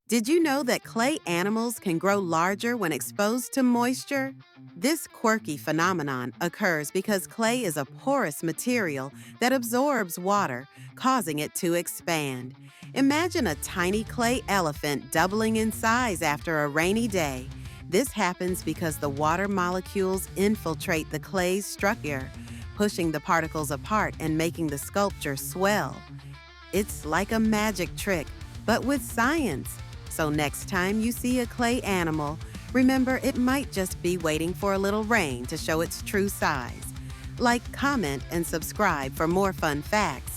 Did you know that clay animals can grow larger when exposed to moisture? This quirky phenomenon occurs because clay is a porous material that absorbs water, causing it to expand. Imagine a tiny clay elephant doubling in size after a rainy day. This happens because the water molecules infiltrate the clay's structure, pushing the particles apart and making the sculpture swell. It's like a magic trick, but with science. So next time you see a clay animal, remember it might just be waiting for a little rain to show its true size. Like, comment, and subscribe for more fun facts.